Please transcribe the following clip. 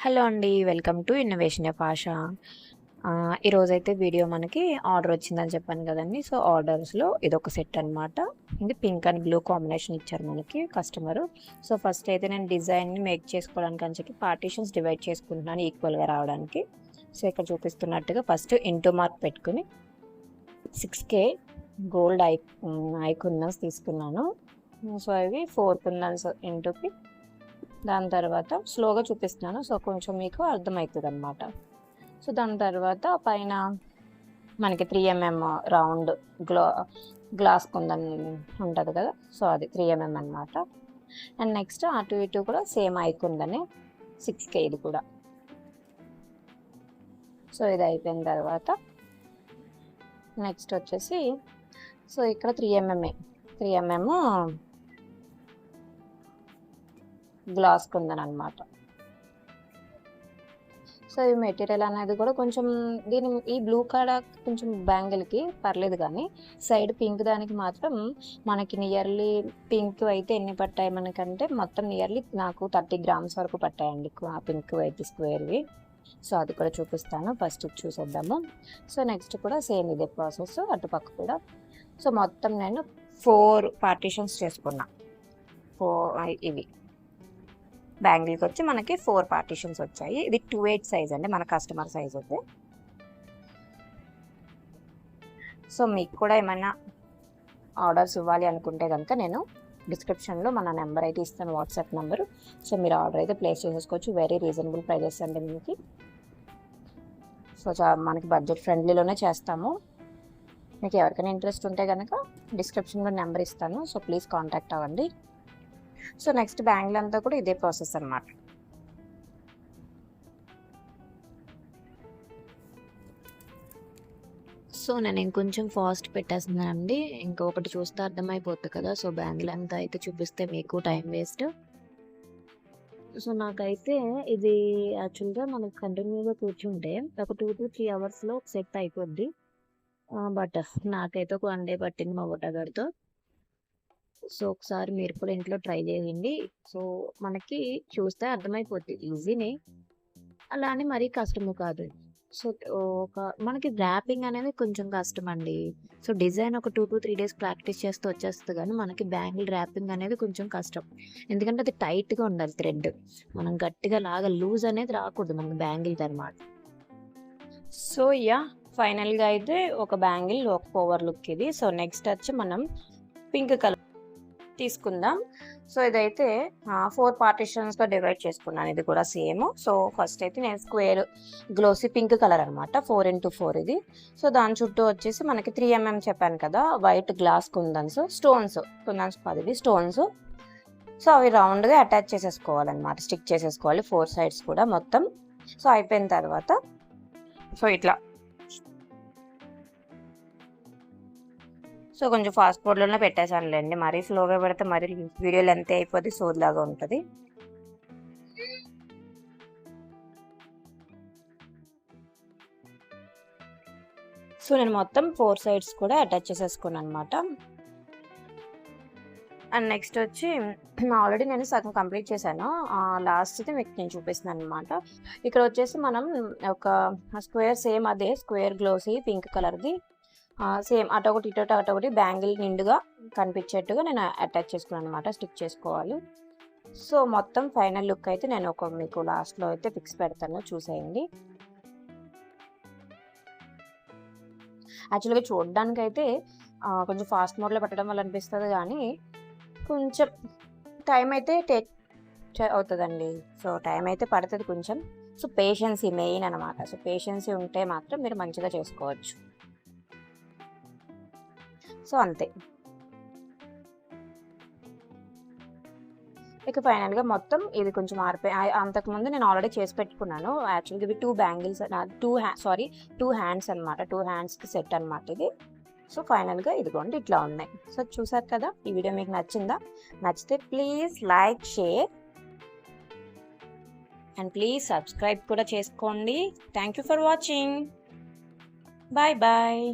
Hello అండి. Welcome to innovation of ఆశ. ఈరోజైతే video మనకి ఆర్డర్ వచ్చిందని చెప్పాను కదండి. సో ఆర్డర్స్లో ఇదొక సెట్ అనమాట. ఇది పింక్ అండ్ బ్లూ కాంబినేషన్ ఇచ్చారు మనకి కస్టమరు. సో ఫస్ట్ అయితే నేను డిజైన్ని మేక్ చేసుకోవడానికి అని చెప్పి పార్టీషన్స్ డివైడ్ చేసుకుంటున్నాను ఈక్వల్గా రావడానికి. సో ఇక్కడ చూపిస్తున్నట్టుగా ఫస్ట్ ఇంటూ మార్క్ పెట్టుకుని 6K గోల్డ్ ఐకున్నస్ తీసుకున్నాను. సో అవి 4 కుందన్స్ ఇంటూకి, దాని తర్వాత స్లోగా చూపిస్తున్నాను సో కొంచెం మీకు అర్థమవుతుంది అనమాట. సో దాని తర్వాత పైన మనకి 3mm రౌండ్ గ్లాస్ కుందన్ ఉంటుంది కదా, సో అది 3mm అనమాట. అండ్ నెక్స్ట్ అటు ఇటు కూడా సేమ్ ఐకుందని 6K ఇది కూడా. సో ఇది అయిపోయిన తర్వాత నెక్స్ట్ వచ్చేసి సో ఇక్కడ 3mm గ్లాస్ కుందన్ అనమాట. సో ఈ మెటీరియల్ అనేది కూడా కొంచెం ఈ బ్లూ కాడ కొంచెం బ్యాంగిల్కి పర్లేదు, కానీ సైడ్ పింక్ దానికి మాత్రం మనకి నియర్లీ పింక్ అయితే ఎన్ని పట్టాయి మనకంటే మొత్తం నియర్లీ నాకు 30 grams వరకు పట్టాయండి పింక్ అయితే స్క్వేర్వి. సో అది కూడా చూపిస్తాను, ఫస్ట్ చూసేద్దాము. సో నెక్స్ట్ కూడా సేమ్ ఇదే ప్రాసెస్ అటుపక్క కూడా. సో మొత్తం నేను 4 పార్టీషన్స్ చేసుకున్నా. ఇవి బ్యాంగిల్కి వచ్చి మనకి 4 పార్టీషన్స్ వచ్చాయి. ఇది 2/8 సైజ్ అండి, మన కస్టమర్ సైజ్ అయితే. సో మీకు కూడా ఏమైనా ఆర్డర్స్ ఇవ్వాలి అనుకుంటే కనుక నేను డిస్క్రిప్షన్లో మన నెంబర్ అయితే ఇస్తాను, వాట్సాప్ నెంబరు. సో మీరు ఆర్డర్ అయితే ప్లేస్ చేసేసుకోవచ్చు. వెరీ రీజనబుల్ ప్రైజెస్ అండి మీకు. సో మనకి బడ్జెట్ ఫ్రెండ్లీలోనే చేస్తాము. మీకు ఎవరికైనా ఇంట్రెస్ట్ ఉంటే కనుక డిస్క్రిప్షన్లో నెంబర్ ఇస్తాను, సో ప్లీజ్ కాంటాక్ట్ అవ్వండి. సో నెక్స్ట్ బ్యాంగిల్ అంతా కూడా ఇదే ప్రాసెస్ అనమాట. సో నేను ఇంకొంచెం ఫాస్ట్ పెట్టేస్తున్నానండి, ఇంకొకటి చూస్తే అర్థమైపోతుంది కదా. సో బ్యాంగిల్ అంతా అయితే చూపిస్తే మీకు టైం వేస్ట్. సో నాకైతే ఇది యాక్చువల్గా మనకు కంటిన్యూగా కూర్చుంటే ఒక 2 to 3 అవర్స్లో సెట్ అయిపోద్ది. బట్ నాకైతే ఒక 1 day పట్టింది మా బుట్టగాడితో. సో ఒకసారి మీరు కూడా ఇంట్లో ట్రై చేయండి. సో మనకి చూస్తే అర్థమైపోద్ది, ఈజీనే, అలా అని మరీ కష్టము కాదు. సో మనకి ర్యాపింగ్ అనేది కొంచెం కష్టం అండి. సో డిజైన్ ఒక 2 to 3 days ప్రాక్టీస్ చేస్తే వచ్చేస్తుంది, కానీ మనకి బ్యాంగిల్ ర్యాపింగ్ అనేది కొంచెం కష్టం. ఎందుకంటే అది టైట్గా ఉండాలి థ్రెడ్, మనం గట్టిగా లాగా లూజ్ అనేది రాకూడదు మనకి బ్యాంగిల్ అనమాట. సో ఫైనల్గా అయితే ఒక బ్యాంగిల్ ఒక ఓవర్ లుక్ ఇది. సో నెక్స్ట్ వచ్చి మనం పింక్ కలర్ తీసుకుందాం. సో ఇదైతే 4 పార్టీషన్స్గా డివైడ్ చేసుకున్నాను, ఇది కూడా సేమ్. సో ఫస్ట్ అయితే నేను స్క్వేర్ గ్లోసీ పింక్ కలర్ అనమాట, 4x4 ఇది. సో దాని చుట్టూ వచ్చేసి మనకి 3mm చెప్పాను కదా, వైట్ గ్లాస్ కుందన్స్ కాదు ఇవి స్టోన్స్. సో అవి రౌండ్గా అటాచ్ చేసేసుకోవాలన్నమాట, స్టిక్ చేసేసుకోవాలి 4 sides కూడా మొత్తం. సో అయిపోయిన తర్వాత సో ఇట్లా సో కొంచెం ఫాస్ట్ మోడ్లోనే పెట్టేసానులేండి, మరీ స్లోగా పెడితే మరీ వీడియో లెంత్ అయిపోతే సోదిలాగా ఉంటుంది. సో నేను మొత్తం 4 sides కూడా అటాచ్ చేసేసుకున్నాను అనమాట. అండ్ నెక్స్ట్ వచ్చి ఆల్రెడీ నేను సగం కంప్లీట్ చేశాను, లాస్ట్ అయితే మీకు నేను చూపిస్తున్నాను అనమాట. ఇక్కడ వచ్చేసి మనం ఒక స్క్వేర్ సేమ్ అదే స్క్వేర్ గ్లోసీ పింక్ కలర్ది సేమ్ అటొకటి అటొకటి బ్యాంగిల్ నిండుగా కనిపించేట్టుగా నేను అటాచ్ చేసుకున్నాను అనమాట, స్టిక్ చేసుకోవాలి. సో మొత్తం ఫైనల్ లుక్ అయితే నేను మీకు లాస్ట్లో అయితే పిక్స్ పెడతాను, చూసేయండి. యాక్చువల్గా చూడడానికైతే కొంచెం ఫాస్ట్ మోడ్లో పెట్టడం వల్ల అనిపిస్తుంది, కానీ కొంచెం టైం అయితే టేక్ అవుతుందండి. సో టైం అయితే పడుతుంది కొంచెం. సో పేషెన్సీ మెయిన్ అనమాట. సో పేషెన్సీ ఉంటే మాత్రం మీరు మంచిగా చేసుకోవచ్చు. సో అంతే. ఇక ఫైనల్గా మొత్తం ఇది కొంచెం ఆరిపోయి, అంతకుముందు నేను ఆల్రెడీ చేసి పెట్టుకున్నాను. యాక్చువల్గా ఇవి 2 బ్యాంగిల్స్ 2 హ్యాండ్స్ అనమాట, 2 హ్యాండ్స్కి సెట్ అనమాట ఇది. సో ఫైనల్గా ఇదిగోండి ఇట్లా ఉన్నాయి. సో చూసారు కదా, ఈ వీడియో మీకు నచ్చిందా? నచ్చితే please like, share and please subscribe కూడా చేసుకోండి. Thank you for watching. Bye bye.